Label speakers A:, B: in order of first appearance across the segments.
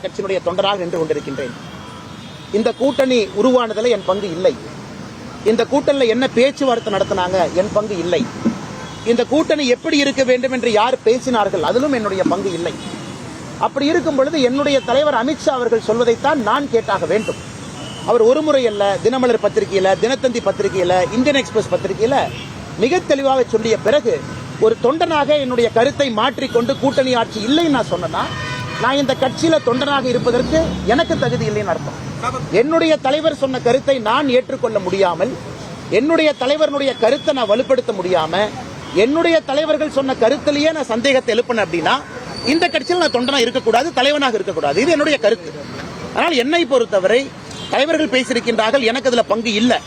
A: கட்சியினுடைய தொண்டராக நின்று கொண்டிருக்கின்றேன். இந்த கூட்டணி உருவானதில் என் பங்கு இல்லை. இந்த கூட்டணியில் என்ன பேச்சுவார்த்தை நடத்தினாங்க, என் பங்கு இல்லை. இந்த கூட்டணி எப்படி இருக்க வேண்டும் என்று யார் பேசினார்கள், அதிலும் என்னுடைய பங்கு இல்லை. அப்படி இருக்கும் பொழுது என்னுடைய தலைவர் அமித்ஷா அவர்கள் சொல்வதைத்தான் நான் கேட்டாக வேண்டும். அவர் ஒரு முறை அல்ல, தினமலர் பத்திரிகையில, தினத்தந்தி பத்திரிகையில, இந்தியன் எக்ஸ்பிரஸ் பத்திரிகையில மிக தெளிவாக சொல்லிய பிறகு ஒரு தொண்டனாக என்னுடைய கருத்தை மாற்றிக்கொண்டு கூட்டணி ஆட்சி இல்லைன்னு நான் சொன்னா, நான் இந்த கட்சியில தொண்டனாக இருப்பதற்கு எனக்கு தகுதி இல்லைன்னு அர்த்தம். என்னுடைய தலைவர் சொன்ன கருத்தை நான் ஏற்றுக்கொள்ள முடியாமல், என்னுடைய தலைவருடைய கருத்தை நான் வலுப்படுத்த முடியாம, என்னுடைய தலைவர்கள் சொன்ன கருத்திலேயே நான் சந்தேகத்தை எழுப்பினேன் அப்படின்னா இந்த கட்சியில் நான் தொண்டனா இருக்கக்கூடாது, தலைவனாக இருக்கக்கூடாது. இது என்னுடைய கருத்து. ஆனால் என்னை பொறுத்தவரை தலைவர்கள் பேசியிருக்கின்றார்கள், எனக்கு அதுல பங்கு இல்லை.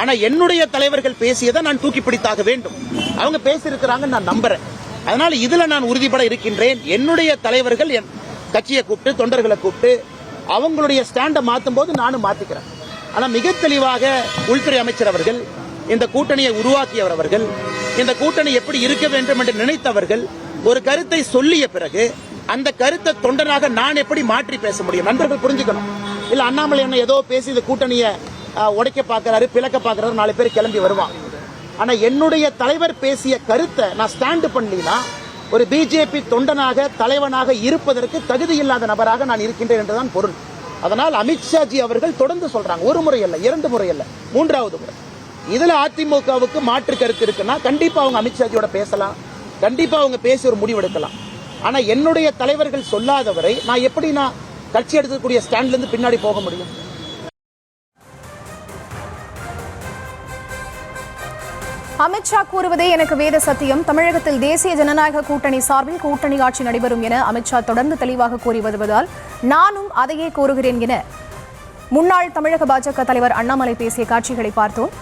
A: ஆனா என்னுடைய தலைவர்கள் பேசியதை நான் தூக்கி பிடித்தாக வேண்டும். அவங்க பேசியிருக்கிறாங்க, நான் நம்புறேன். அதனால இதுல நான் உறுதிப்பட இருக்கின்றேன். என்னுடைய தலைவர்கள் என் கட்சியை கூப்பிட்டு, தொண்டர்களை கூப்பிட்டு அவங்களுடைய ஸ்டாண்டை மாற்றும் போது நானும் மாத்திக்கிறேன். ஆனா மிக தெளிவாக உள்துறை அமைச்சர் அவர்கள், இந்த கூட்டணியை உருவாக்கியவர் அவர்கள், இந்த கூட்டணி எப்படி இருக்க வேண்டும் என்று நினைத்தவர்கள் ஒரு கருத்தை சொல்லிய பிறகு அந்த கருத்தை தொண்டனாக நான் எப்படி மாற்றி பேச முடியும்? நண்பர்கள் புரிஞ்சுக்கணும். இல்ல அண்ணாமலை என்ன ஏதோ பேசி இந்த கூட்டணியை உடைக்க பாக்குறாரு, பிளக்க பாக்குறாரு, 4 பேர் கிளம்பி வருவான். ஆனா என்னுடைய தலைவர் பேசிய கருத்தை நான் ஸ்டாண்ட் பண்ணலினா ஒரு பிஜேபி தொண்டனாக, தலைவனாக இருப்பதற்கு தகுதி இல்லாத நபராக நான் இருக்கின்றேன் என்றுதான் பொருள். அதனால் அமித்ஷாஜி அவர்கள் தொடர்ந்து சொல்றாங்க, ஒரு முறை அல்ல, 2 முறை அல்ல, 3வது முறை. இதுல அதிமுகவுக்கு மாற்று கருத்து இருக்குன்னா கண்டிப்பா அவங்க அமித்ஷாஜியோட பேசலாம், கண்டிப்பா அவங்க பேசி ஒரு முடிவெடுக்கலாம். ஆனா என்னுடைய தலைவர்கள் சொல்லாதவரை நான் எப்படி கட்சி எடுக்கக்கூடிய ஸ்டாண்ட்ல இருந்து பின்னாடி போக முடியும்?
B: அமித்ஷா கூறுவதே எனக்கு வேத சத்தியம். தமிழகத்தில் தேசிய ஜனநாயக கூட்டணி சார்பில் கூட்டணி ஆட்சி நடைபெறும் என அமித்ஷா தொடர்ந்து தெளிவாக கூறி வருவதால் நானும் அதையே கூறுகிறேன் என முன்னாள் தமிழக பாஜக தலைவர் அண்ணாமலை பேசிய காட்சிகளை பார்த்தோம்.